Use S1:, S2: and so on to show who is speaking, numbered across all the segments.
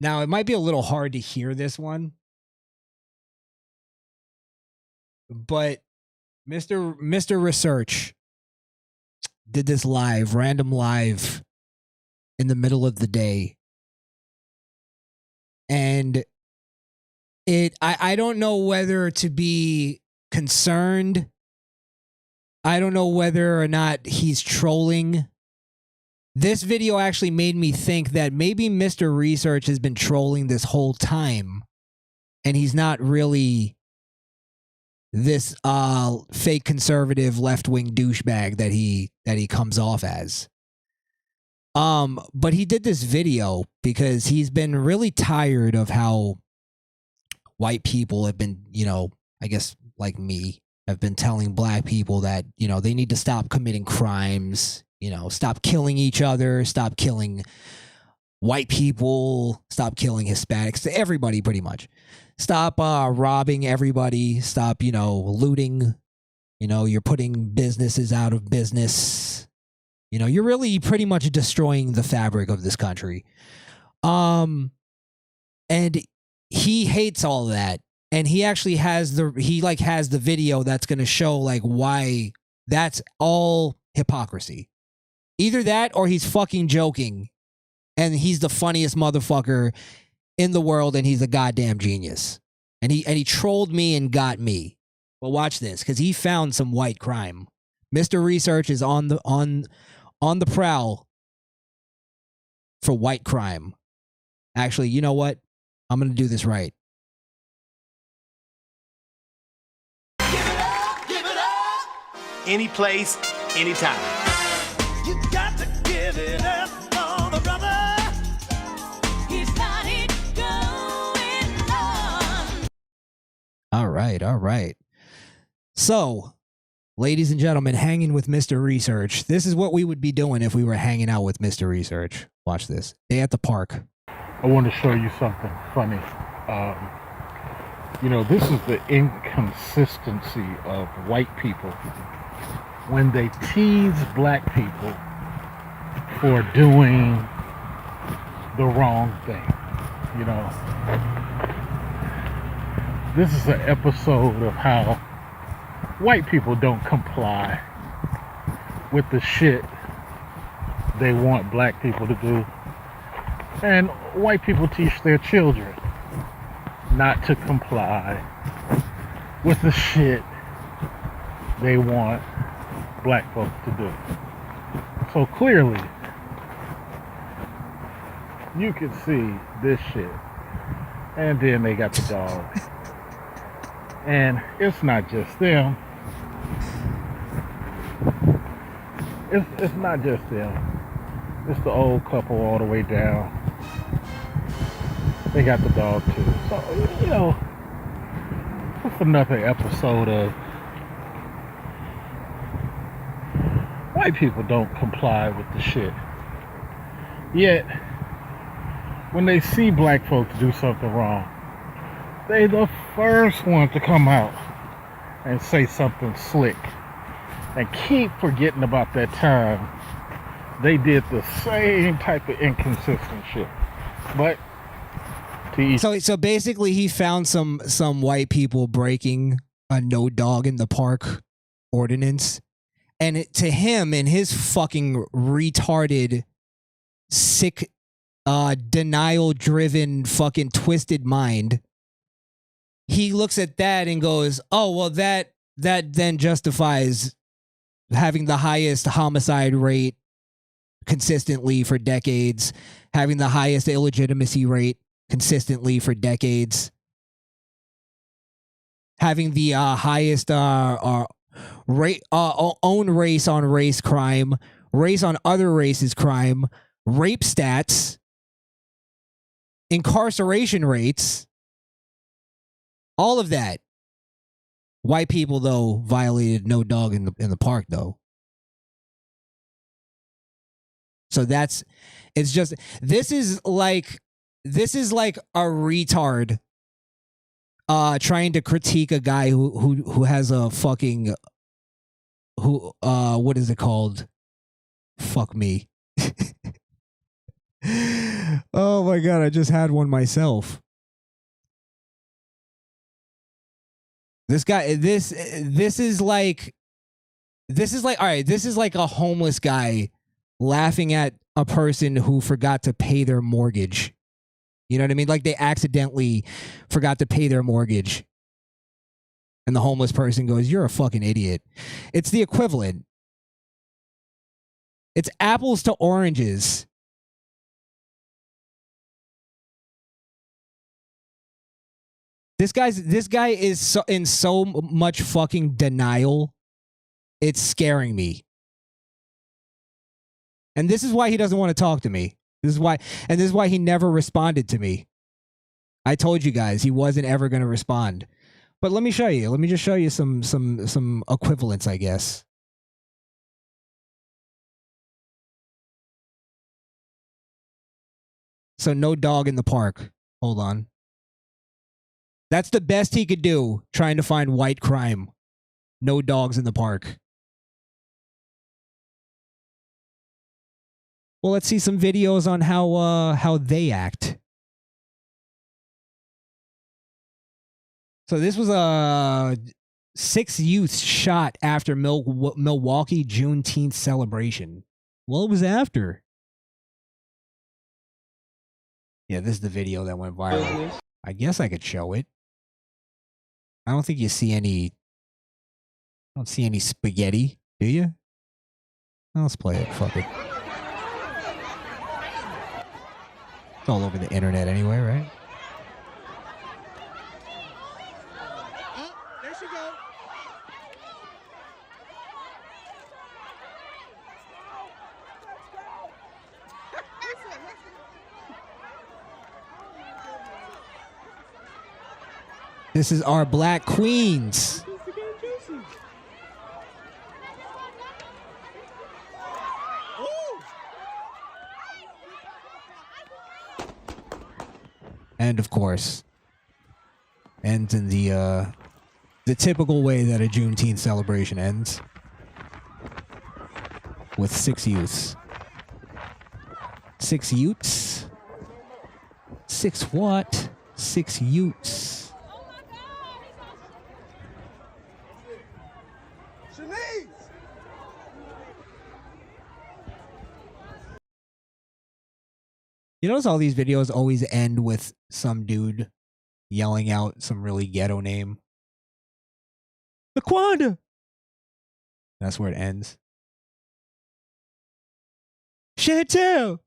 S1: Now, it might be a little hard to hear this one, but Mr. Research did this live, random live in the middle of the day. And I don't know whether to be concerned. I don't know whether or not he's trolling. This video actually made me think that maybe Mr. Research has been trolling this whole time, and he's not really this fake conservative left-wing douchebag that he comes off as. But he did this video because he's been really tired of how white people have been, I guess like me, have been telling black people that, they need to stop committing crimes, stop killing each other, stop killing white people, stop killing Hispanics, everybody pretty much. Stop robbing everybody, stop, looting, you're putting businesses out of business. You're really pretty much destroying the fabric of this country. And he hates all that. And he actually has the video that's going to show why that's all hypocrisy. Either that or he's fucking joking and he's the funniest motherfucker in the world and he's a goddamn genius. And he trolled me and got me. Well, watch this, because he found some white crime. Mr. Research is on the prowl for white crime. Actually, you know what? I'm going to do this right.
S2: Give it up. Any place, anytime. You got to give it up for the brother. He's got it going on.
S1: All right. So, ladies and gentlemen, hanging with Mr. Research. This is what we would be doing if we were hanging out with Mr. Research. Watch this. Day at the park.
S3: I want to show you something funny. This is the inconsistency of white people when they tease black people for doing the wrong thing. This is an episode of how white people don't comply with the shit they want black people to do. And white people teach their children not to comply with the shit they want black folks to do. So clearly, you can see this shit. And then they got the dogs. And it's not just them. It's not just them. It's the old couple all the way down. They got the dog too. So, it's another episode of white people don't comply with the shit. Yet, when they see black folks do something wrong, they the first one to come out and say something slick. And keep forgetting about that time they did the same type of inconsistent shit. But
S1: so basically he found some white people breaking a no dog in the park ordinance, and to him, in his fucking retarded, sick, denial driven, fucking twisted mind, he looks at that and goes, oh well, that then justifies having the highest homicide rate consistently for decades, having the highest illegitimacy rate consistently for decades, having the highest own race on race crime, race on other races crime, rape stats, incarceration rates, all of that. White people, though, violated no dog in the park, though. So this is like a retard trying to critique a guy who has a fucking what is it called? Fuck me. Oh my god, I just had one myself. This guy, this is like all right, this is like a homeless guy laughing at a person who forgot to pay their mortgage. You know what I mean? Like they accidentally forgot to pay their mortgage. And the homeless person goes, "You're a fucking idiot." It's the equivalent. It's apples to oranges. This guy is in so much fucking denial. It's scaring me. And this is why he doesn't want to talk to me. This is why he never responded to me. I told you guys he wasn't ever going to respond. But let me show you. Let me just show you some equivalents, I guess. So no dog in the park. Hold on. That's the best he could do trying to find white crime. No dogs in the park. Well, let's see some videos on how they act. So this was 6 youths shot after Milwaukee Juneteenth celebration. Well, it was after. Yeah, this is the video that went viral. I guess I could show it. I don't think you see any. I don't see any spaghetti, do you? Let's play it. Fuck it. It's all over the internet anyway, right?
S4: Oh, there she goes.
S1: This is our black queens. And of course, ends in the typical way that a Juneteenth celebration ends, with 6 youths. 6 youths? 6 what? 6 youths. You notice all these videos always end with some dude yelling out some really ghetto name. Laquanda! That's where it ends. Chantel!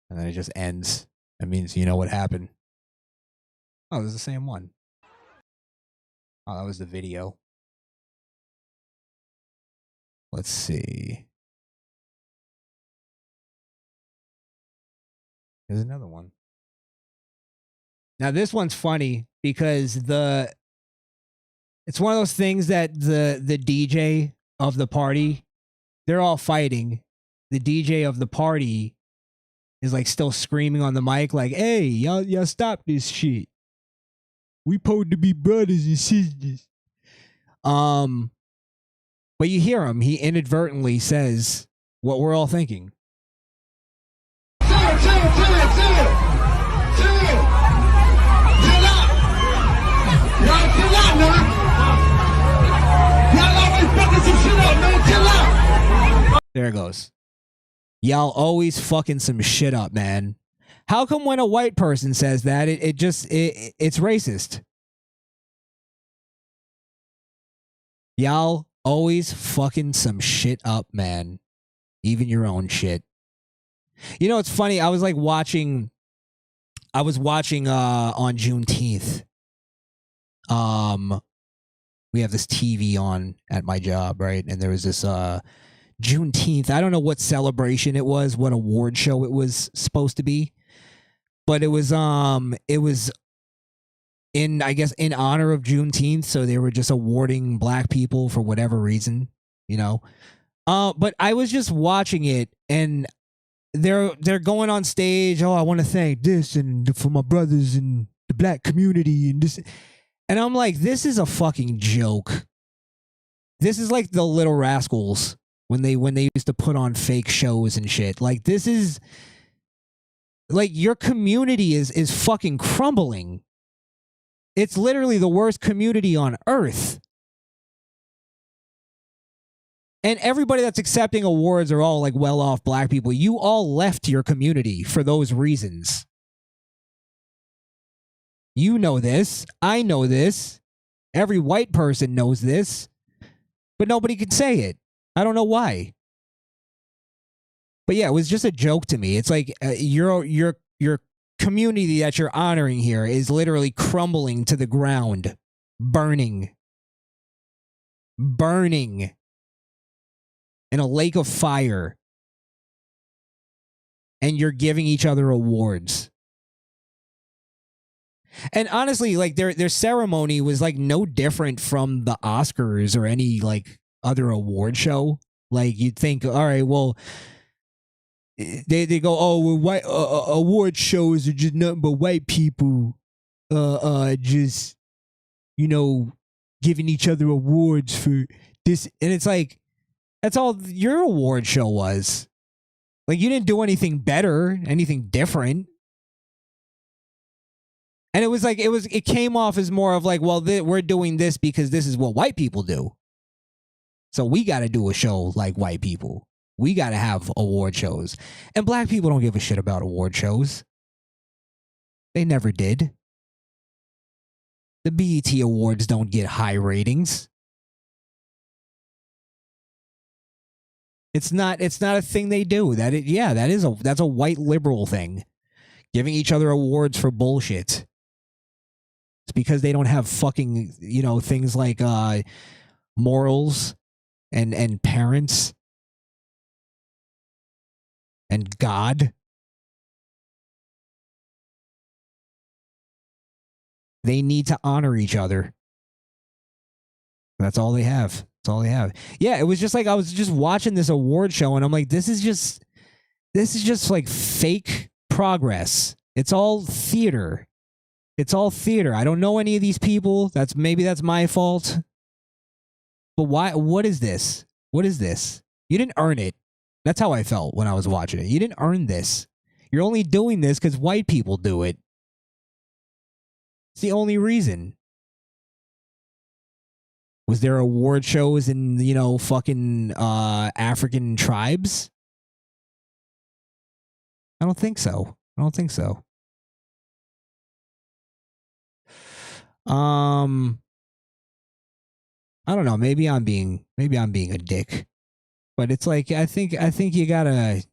S1: And then it just ends. That means you know what happened. Oh, this is the same one. Oh, that was the video. Let's see. There's another one. Now this one's funny because it's one of those things that the DJ of the party, they're all fighting. The DJ of the party is like still screaming on the mic like, "Hey, y'all stop this shit. We supposed to be brothers and sisters." But you hear him, he inadvertently says what we're all thinking. There it goes. Y'all always fucking some shit up, man. How come when a white person says that, it's racist? Y'all always fucking some shit up, man. Even your own shit. You know, it's funny. I was watching on Juneteenth. We have this TV on at my job, right? And there was this Juneteenth. I don't know what celebration it was, what award show it was supposed to be. But it was in, I guess, in honor of Juneteenth, so they were just awarding black people for whatever reason, you know. But I was just watching it, and they're going on stage. Oh, I want to thank this and for my brothers in the black community and this, and I'm like, this is a fucking joke. This is like the Little Rascals when they used to put on fake shows and shit. Like, this is like, your community is fucking crumbling. It's literally the worst community on earth. And everybody that's accepting awards are all like well-off black people. You all left your community for those reasons. You know this. I know this. Every white person knows this. But nobody can say it. I don't know why. But yeah, it was just a joke to me. It's like your community that you're honoring here is literally crumbling to the ground. Burning in a lake of fire, and you're giving each other awards. And honestly, like, their ceremony was like no different from the Oscars or any like other award show. Like, you'd think, all right, well, they go, oh, well, white award shows are just nothing but white people just, you know, giving each other awards for this. And it's like, that's all your award show was. Like, you didn't do anything better, anything different. And it was like, it came off as more of like, well, we're doing this because this is what white people do. So we got to do a show like white people. We got to have award shows. And black people don't give a shit about award shows. They never did. The BET Awards don't get high ratings. It's not a thing they do. That's a white liberal thing. Giving each other awards for bullshit. It's because they don't have fucking, you know, things like morals and parents and God. They need to honor each other. That's all they have. That's all they have. Yeah, it was just like I was just watching this award show and I'm like, this is just like fake progress. It's all theater. It's all theater. I don't know any of these people. Maybe that's my fault. But why? What is this? What is this? You didn't earn it. That's how I felt when I was watching it. You didn't earn this. You're only doing this because white people do it. It's the only reason. Was there award shows in, you know, fucking African tribes? I don't think so. I don't know. Maybe I'm being a dick. But it's like, I think you gotta.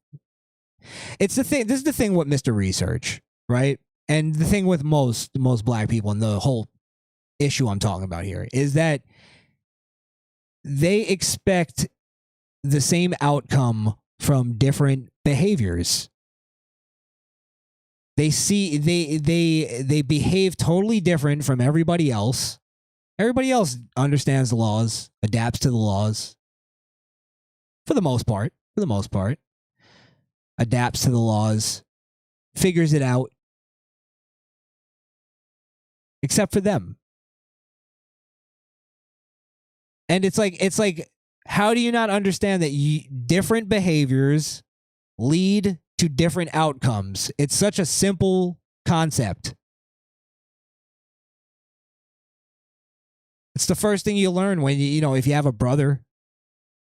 S1: It's the thing. This is the thing with Mr. Research, right? And the thing with most black people, and the whole issue I'm talking about here, is that they expect the same outcome from different behaviors. They behave totally different from everybody else. Everybody else understands the laws, adapts to the laws. For the most part. Adapts to the laws, figures it out. Except for them. And it's like, how do you not understand that different behaviors lead to different outcomes? It's such a simple concept. It's the first thing you learn when you know, if you have a brother,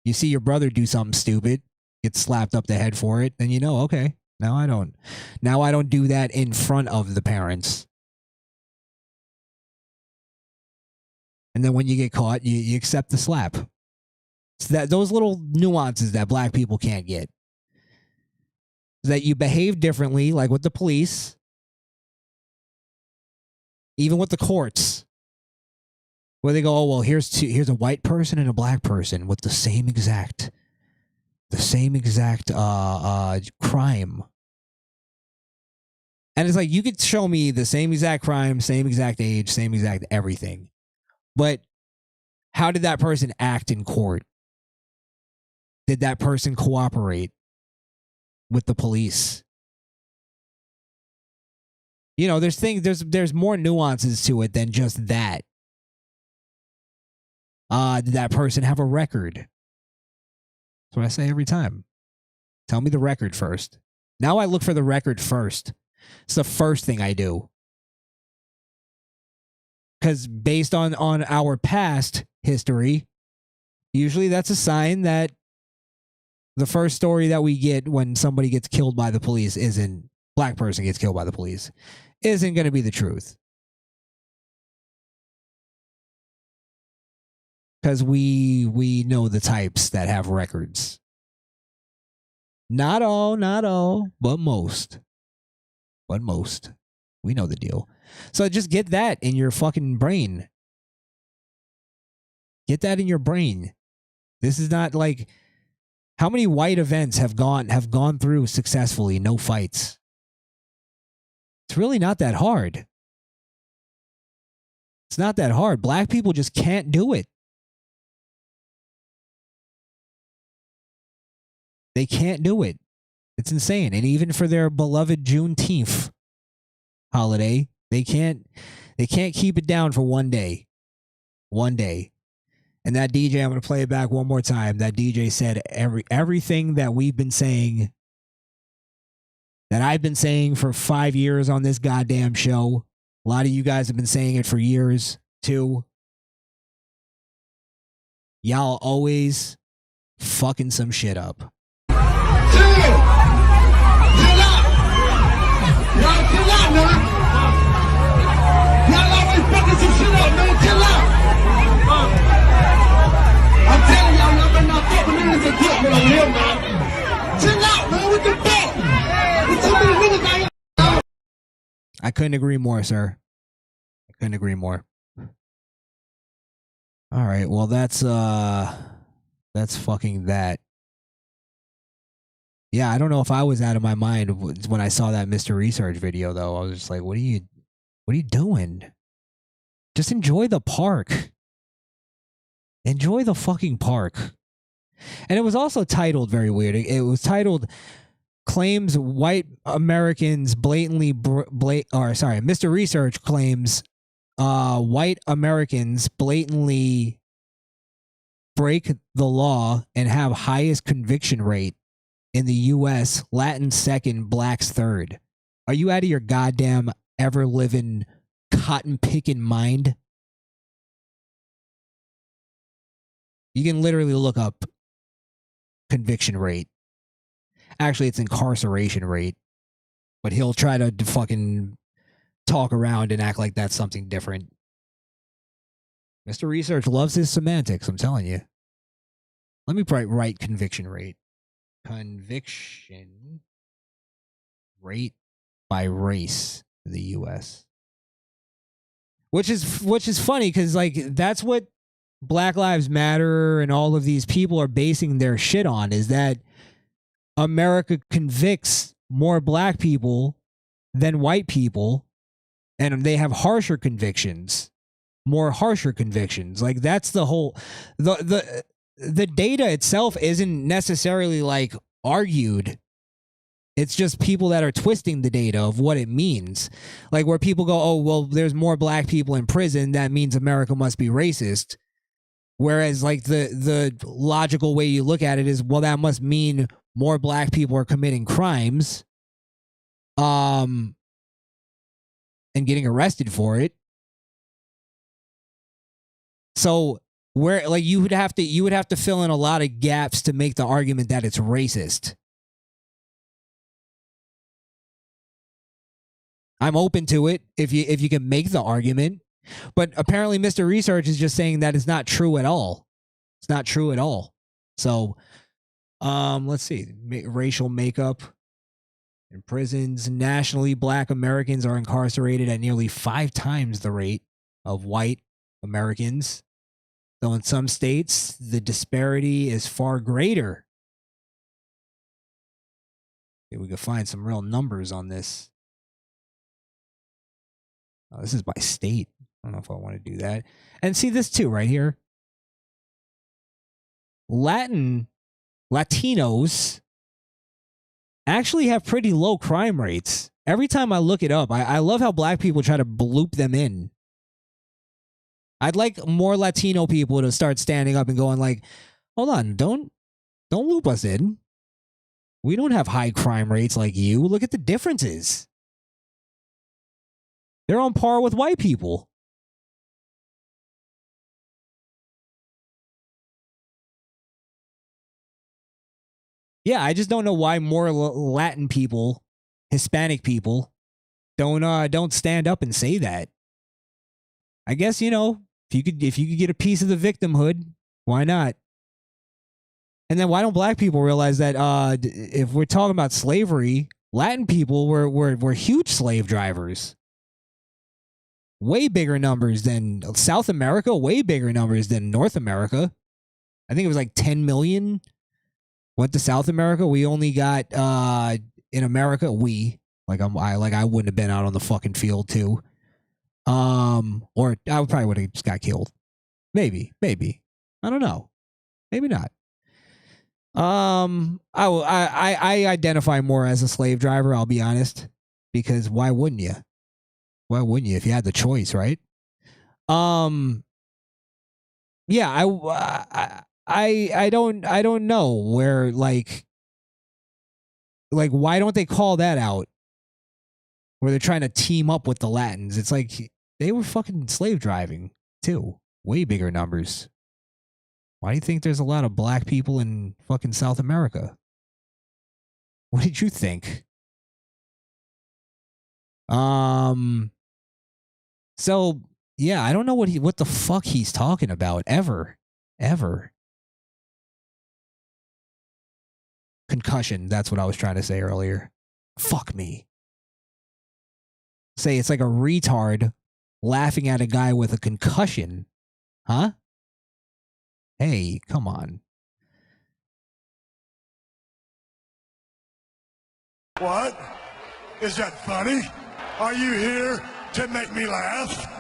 S1: you see your brother do something stupid, get slapped up the head for it, then you know, okay, now I don't do that in front of the parents. And then when you get caught, you accept the slap. It's those little nuances that black people can't get. That you behave differently, like with the police, even with the courts, where they go, oh well, here's a white person and a black person with the same exact crime. And it's like, you could show me the same exact crime, same exact age, same exact everything. But how did that person act in court? Did that person cooperate with the police? You know, there's more nuances to it than just that. Did that person have a record? That's what I say every time. Tell me the record first. Now I look for the record first. It's the first thing I do. Because based on our past history, usually that's a sign that the first story that we get when somebody gets killed by the police black person gets killed by the police, isn't going to be the truth. Because we know the types that have records. Not all, but most. But most. We know the deal. So just get that in your fucking brain. Get that in your brain. This is not like how many white events have gone through successfully, no fights. It's really not that hard. It's not that hard. Black people just can't do it. They can't do it. It's insane. And even for their beloved Juneteenth holiday, they can't keep it down for one day. One day. And that DJ, I'm going to play it back one more time. That DJ said everything that we've been saying, that I've been saying for 5 years on this goddamn show. A lot of you guys have been saying it for years too. Y'all always fucking some shit up.
S2: I'm telling y'all, y'all better not fuck with niggas and talk with here, man. Chill out, man. What the fuck? There's too many niggas out here.
S1: I couldn't agree more, sir. I couldn't agree more. All right, well that's fucking that. Yeah, I don't know if I was out of my mind when I saw that Mr. Research video though. I was just like, what are you doing? Just enjoy the park. Enjoy the fucking park. And it was also titled very weird. It was titled claims white Americans blatantly Mr. Research claims white Americans blatantly break the law and have highest conviction rate in the US, Latin second, blacks third. Are you out of your goddamn ever living cotton picking mind? You can literally look up conviction rate. Actually, it's incarceration rate. But he'll try to fucking talk around and act like that's something different. Mr. Research loves his semantics, I'm telling you. Let me write conviction rate. Conviction rate by race in the US. Which is funny because like that's what Black Lives Matter and all of these people are basing their shit on, is that America convicts more black people than white people, and they have harsher convictions, more harsher convictions. Like that's the whole the data itself isn't necessarily like argued. It's just people that are twisting the data of what it means. Like where people go, oh, well, there's more black people in prison, that means America must be racist. Whereas like the logical way you look at it is, well, that must mean more black people are committing crimes and getting arrested for it. So where like you would have to fill in a lot of gaps to make the argument that it's racist. I'm open to it if you can make the argument. But apparently Mr. Research is just saying that it's not true at all. It's not true at all. So, let's see. Racial makeup in prisons. Nationally, black Americans are incarcerated at nearly 5 times the rate of white Americans. Though in some states, the disparity is far greater. Maybe we could find some real numbers on this. Oh, this is by state. I don't know if I want to do that. And see this too right here. Latinos actually have pretty low crime rates. Every time I look it up, I love how black people try to bloop them in. I'd like more Latino people to start standing up and going like, hold on, don't Don't loop us in. We don't have high crime rates like you. Look at the differences. They're on par with white people. Yeah, I just don't know why more Latin people, Hispanic people, don't stand up and say that. I guess, you know, if you could get a piece of the victimhood, why not? And then why don't black people realize that if we're talking about slavery, Latin people were huge slave drivers. Way bigger numbers than South America, way bigger numbers than North America. I think it was like 10 million went to South America. We only got in America, I wouldn't have been out on the fucking field too. Or I probably would have just got killed. Maybe. I don't know. Maybe not. I identify more as a slave driver, I'll be honest, because why wouldn't you? Why wouldn't you if you had the choice, right? Yeah, I don't know where like why don't they call that out? Where they're trying to team up with the Latins. It's like they were fucking slave driving too. Way bigger numbers. Why do you think there's a lot of black people in fucking South America? What did you think? So yeah, I don't know what the fuck he's talking about ever. Concussion, that's what I was trying to say earlier. Fuck me. Say it's like a retard laughing at a guy with a concussion. Huh? Hey, come on.
S5: What? Is that funny? Are you here to make me laugh?